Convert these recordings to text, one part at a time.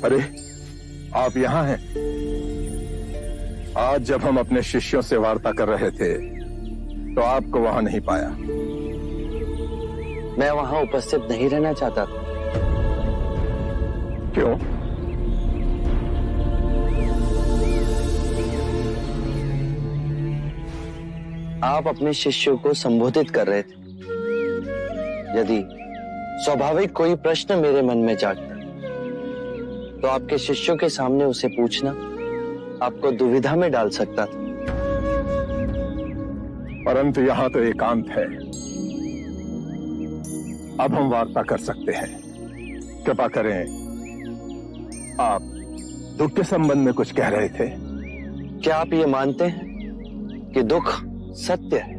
अरे, आप यहाँ हैं? आज जब हम अपने शिष्यों से वार्ता कर रहे थे तो आपको वहां नहीं पाया। मैं वहां उपस्थित नहीं रहना चाहता था। क्यों? आप अपने शिष्यों को संबोधित कर रहे थे। यदि स्वाभाविक कोई प्रश्न मेरे मन में जागता तो आपके शिष्यों के सामने उसे पूछना आपको दुविधा में डाल सकता था। परंतु यहां तो एकांत है। अब हम वार्ता कर सकते हैं। कृपा करें, आप दुख के संबंध में कुछ कह रहे थे। क्या आप ये मानते हैं कि दुख सत्य है?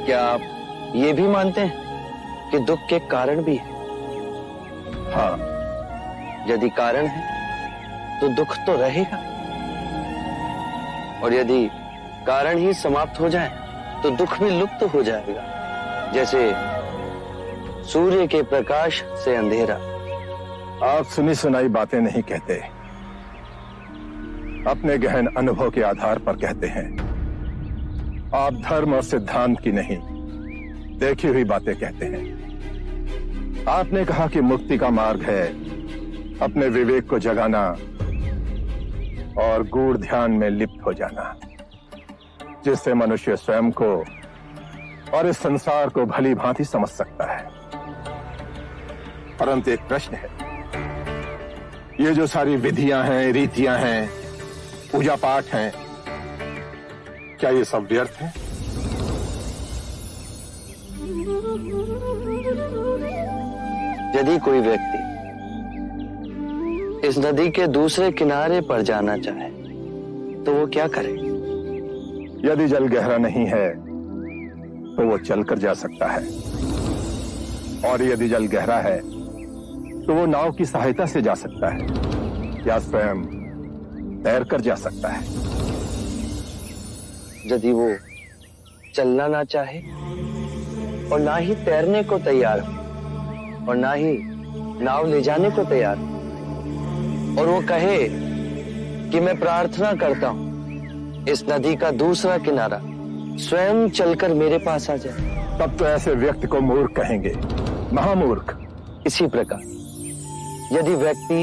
क्या आप ये भी मानते हैं कि दुख के कारण भी है? हाँ। यदि कारण है तो दुख तो रहेगा, और यदि कारण ही समाप्त हो जाए तो दुख भी लुप्त हो जाएगा, जैसे सूर्य के प्रकाश से अंधेरा। आप सुनी सुनाई बातें नहीं कहते, अपने गहन अनुभव के आधार पर कहते हैं। आप धर्म और सिद्धांत की नहीं, देखी हुई बातें कहते हैं। आपने कहा कि मुक्ति का मार्ग है अपने विवेक को जगाना और गूढ़ ध्यान में लिप्त हो जाना, जिससे मनुष्य स्वयं को और इस संसार को भली भांति समझ सकता है। परंतु एक प्रश्न है, ये जो सारी विधियां हैं, रीतियां हैं, पूजा पाठ हैं, क्या ये सब व्यर्थ है? यदि कोई व्यक्ति इस नदी के दूसरे किनारे पर जाना चाहे तो वो क्या करे? यदि जल गहरा नहीं है तो वो चलकर जा सकता है, और यदि जल गहरा है तो वो नाव की सहायता से जा सकता है या स्वयं तैरकर जा सकता है। यदि वो चलना ना चाहे और ना ही तैरने को तैयार हो और ना ही नाव ले जाने को तैयार हो, और वो कहे कि मैं प्रार्थना करता हूं इस नदी का दूसरा किनारा स्वयं चलकर मेरे पास आ जाए, तब तो ऐसे व्यक्ति को मूर्ख कहेंगे, महामूर्ख। इसी प्रकार यदि व्यक्ति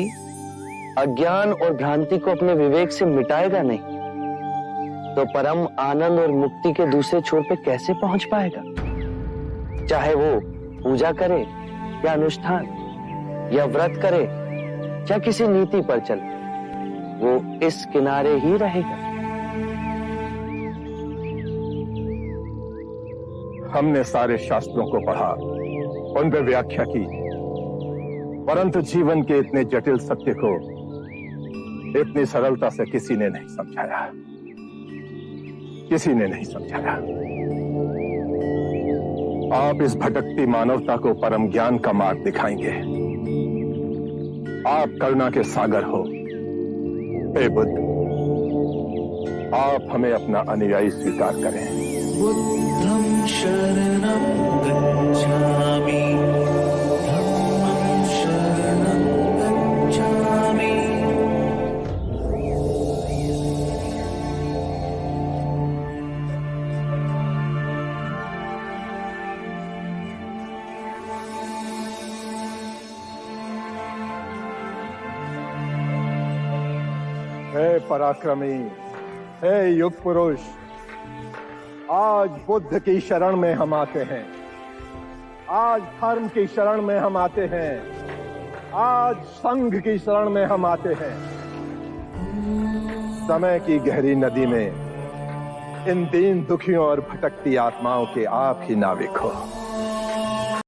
अज्ञान और भ्रांति को अपने विवेक से मिटाएगा नहीं तो परम आनंद और मुक्ति के दूसरे छोर पे कैसे पहुंच पाएगा? चाहे वो पूजा करे या अनुष्ठान या व्रत करे या किसी नीति पर चले, वो इस किनारे ही रहेगा। हमने सारे शास्त्रों को पढ़ा, उन पर व्याख्या की, परंतु जीवन के इतने जटिल सत्य को इतनी सरलता से किसी ने नहीं समझाया, किसी ने नहीं समझाया। आप इस भटकती मानवता को परम ज्ञान का मार्ग दिखाएंगे। आप करुणा के सागर हो। हे बुद्ध, आप हमें अपना अनुयायी स्वीकार करें। बुद्धं शरणं गच्छामि, धम्मं शरणं गच्छामि। हे पराक्रमी, हे युग पुरुष, आज बुद्ध की शरण में हम आते हैं, आज धर्म की शरण में हम आते हैं, आज संघ की शरण में हम आते हैं। समय की गहरी नदी में इन दीन दुखियों और भटकती आत्माओं के आप ही नाविक हो।